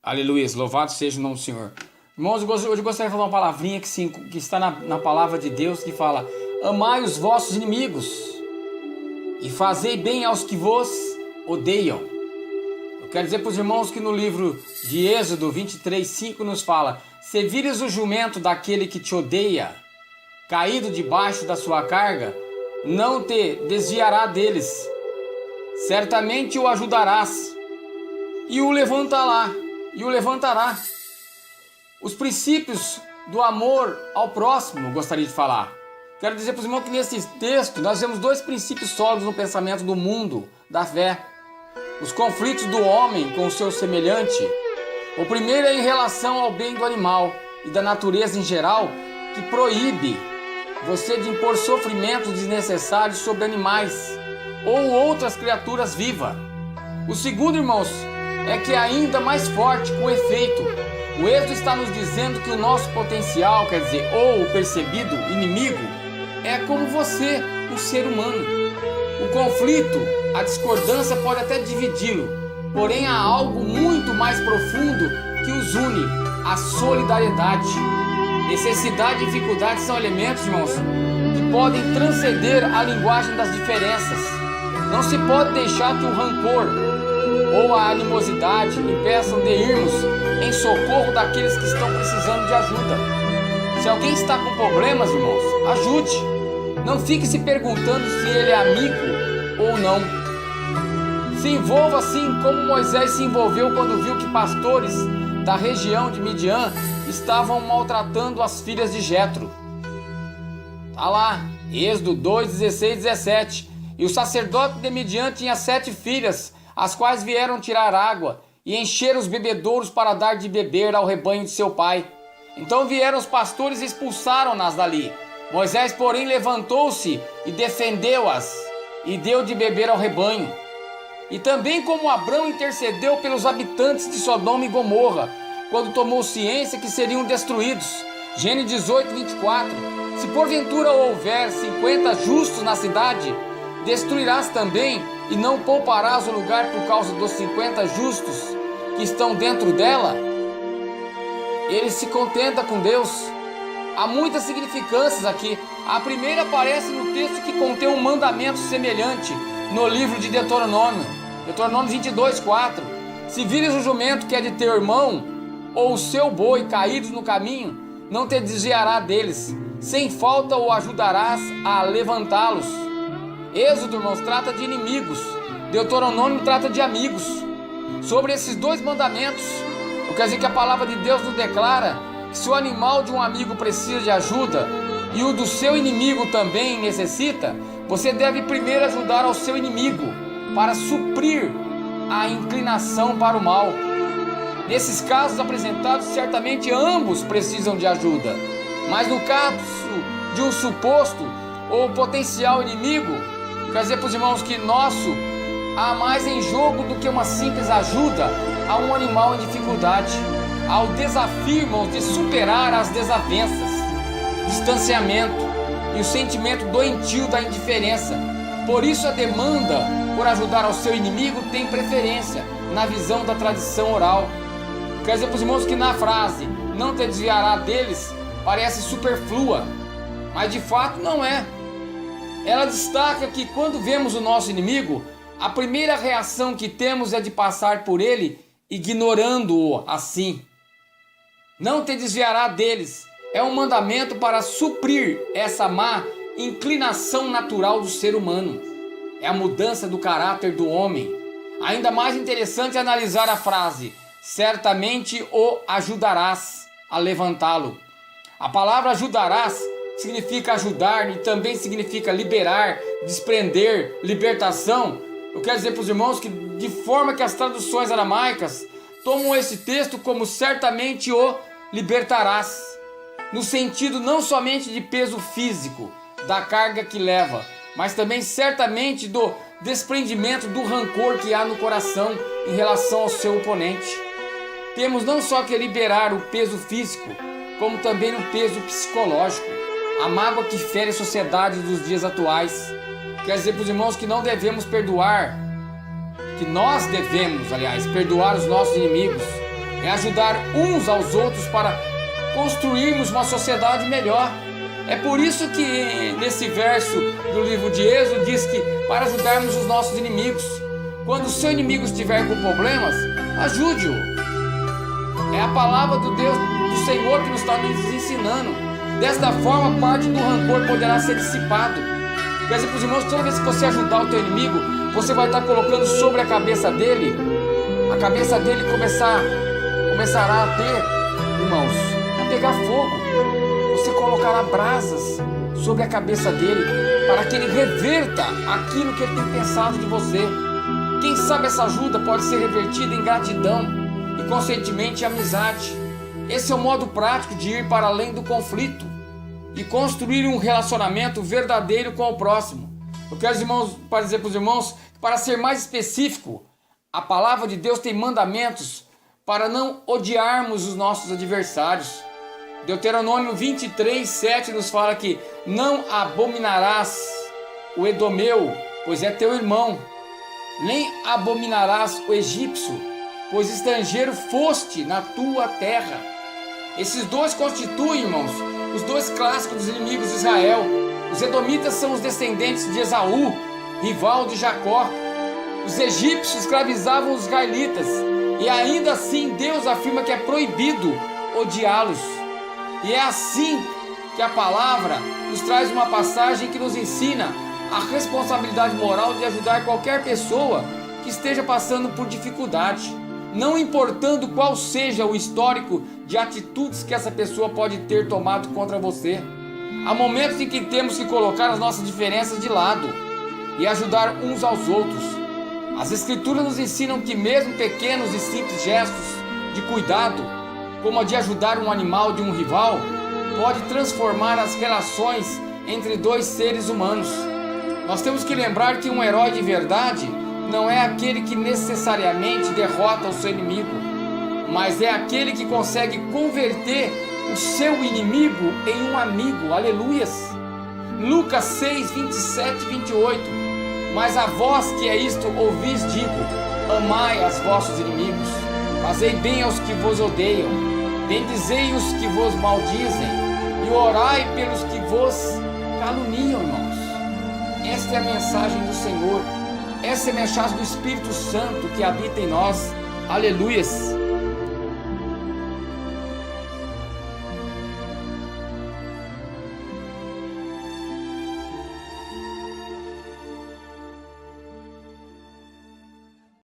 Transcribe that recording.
Aleluia, louvado seja o nome do Senhor. Irmãos, hoje eu gostaria de falar uma palavrinha que está na palavra de Deus, que fala: amai os vossos inimigos e fazei bem aos que vos odeiam. Eu quero dizer para os irmãos que no livro de Êxodo 23:5 nos fala: se vires o jumento daquele que te odeia, caído debaixo da sua carga, não te desviará deles, certamente o ajudarás e o levantará. Os princípios do amor ao próximo, gostaria de falar. Quero dizer para os irmãos que nesse texto nós vemos dois princípios sólidos no pensamento do mundo, da fé. Os conflitos do homem com o seu semelhante. O primeiro é em relação ao bem do animal e da natureza em geral, que proíbe você de impor sofrimentos desnecessários sobre animais ou outras criaturas vivas. O segundo, irmãos, é que é ainda mais forte com efeito. O Êxodo está nos dizendo que o nosso potencial, quer dizer, ou o percebido inimigo, é como você, o ser humano. O conflito, a discordância pode até dividi-lo, porém há algo muito mais profundo que os une: a solidariedade. Necessidade e dificuldade são elementos, irmãos, que podem transcender a linguagem das diferenças. Não se pode deixar que o rancor ou a animosidade impeçam de irmos em socorro daqueles que estão precisando de ajuda. Se alguém está com problemas, irmãos, ajude. Não fique se perguntando se ele é amigo ou não. Se envolva assim como Moisés se envolveu quando viu que pastores da região de Midian estavam maltratando as filhas de Jetro. Está lá, Êxodo 2, 16 e 17. E o sacerdote de Midian tinha 7 filhas, as quais vieram tirar água e encher os bebedouros para dar de beber ao rebanho de seu pai. Então vieram os pastores e expulsaram-nas dali. Moisés, porém, levantou-se e defendeu-as e deu de beber ao rebanho. E também como Abrão intercedeu pelos habitantes de Sodoma e Gomorra, quando tomou ciência que seriam destruídos. Gênesis 18, 24. Se porventura houver 50 justos na cidade, destruirás também e não pouparás o lugar por causa dos 50 justos que estão dentro dela? Ele se contenta com Deus. Há muitas significâncias aqui. A primeira aparece no texto que contém um mandamento semelhante no livro de Deuteronômio. Deuteronômio 22, 4. Se vires o jumento que é de teu irmão, ou o seu boi caídos no caminho, não te desviará deles. Sem falta o ajudarás a levantá-los. Êxodo, irmãos, trata de inimigos. Deuteronômio trata de amigos. Sobre esses dois mandamentos, eu quero dizer que a palavra de Deus nos declara que se o animal de um amigo precisa de ajuda e o do seu inimigo também necessita, você deve primeiro ajudar ao seu inimigo para suprir a inclinação para o mal. Nesses casos apresentados, certamente ambos precisam de ajuda. Mas no caso de um suposto ou potencial inimigo, quer dizer para os irmãos que nosso há mais em jogo do que uma simples ajuda a um animal em dificuldade. Há o desafio, irmãos, de superar as desavenças, distanciamento e o sentimento doentio da indiferença. Por isso a demanda por ajudar ao seu inimigo tem preferência na visão da tradição oral. Quer dizer para os irmãos que na frase "não te desviará deles" parece superflua, mas de fato não é. Ela destaca que quando vemos o nosso inimigo, a primeira reação que temos é de passar por ele, ignorando-o assim. Não te desviará deles é um mandamento para suprir essa má inclinação natural do ser humano. É a mudança do caráter do homem. Ainda mais interessante é analisar a frase: certamente o ajudarás a levantá-lo. A palavra ajudarás significa ajudar e também significa liberar, desprender, libertação. Eu quero dizer para os irmãos que, de forma que as traduções aramaicas tomam esse texto como certamente o libertarás, no sentido não somente de peso físico, da carga que leva, mas também certamente do desprendimento do rancor que há no coração em relação ao seu oponente. Temos não só que liberar o peso físico, como também o peso psicológico, a mágoa que fere a sociedade dos dias atuais. Quer dizer para os irmãos que não devemos perdoar, que nós devemos, aliás, perdoar os nossos inimigos, é ajudar uns aos outros para construirmos uma sociedade melhor. É por isso que nesse verso do livro de Êxodo diz que para ajudarmos os nossos inimigos, quando o seu inimigo estiver com problemas, ajude-o. É a palavra do Deus, do Senhor, que nos está nos ensinando. Desta forma, parte do rancor poderá ser dissipado. Quer dizer, para os irmãos, toda vez que você ajudar o teu inimigo, você vai estar colocando sobre a cabeça dele começará a ter, irmãos, a pegar fogo. Você colocará brasas sobre a cabeça dele para que ele reverta aquilo que ele tem pensado de você. Quem sabe essa ajuda pode ser revertida em gratidão e, consequentemente, amizade. Esse é o modo prático de ir para além do conflito e construir um relacionamento verdadeiro com o próximo. Eu quero, irmãos, para dizer para os irmãos, para ser mais específico, a palavra de Deus tem mandamentos para não odiarmos os nossos adversários. Deuteronômio 23:7 nos fala que não abominarás o edomeu, pois é teu irmão, nem abominarás o egípcio, pois estrangeiro foste na tua terra. Esses dois constituem, irmãos, os dois clássicos dos inimigos de Israel. Os edomitas são os descendentes de Esaú, rival de Jacó. Os egípcios escravizavam os israelitas, e ainda assim Deus afirma que é proibido odiá-los. E é assim que a palavra nos traz uma passagem que nos ensina a responsabilidade moral de ajudar qualquer pessoa que esteja passando por dificuldade, não importando qual seja o histórico de atitudes que essa pessoa pode ter tomado contra você. Há momentos em que temos que colocar as nossas diferenças de lado e ajudar uns aos outros. As Escrituras nos ensinam que mesmo pequenos e simples gestos de cuidado, como a de ajudar um animal de um rival, pode transformar as relações entre dois seres humanos. Nós temos que lembrar que um herói de verdade não é aquele que necessariamente derrota o seu inimigo, mas é aquele que consegue converter o seu inimigo em um amigo. Aleluias! Lucas 6, 27 e 28. Mas a vós que é isto ouvis, digo: amai os vossos inimigos, fazei bem aos que vos odeiam, bendizei os que vos maldizem, e orai pelos que vos caluniam, irmãos. Esta é a mensagem do Senhor. Essa é a mensagem do Espírito Santo que habita em nós. Aleluias!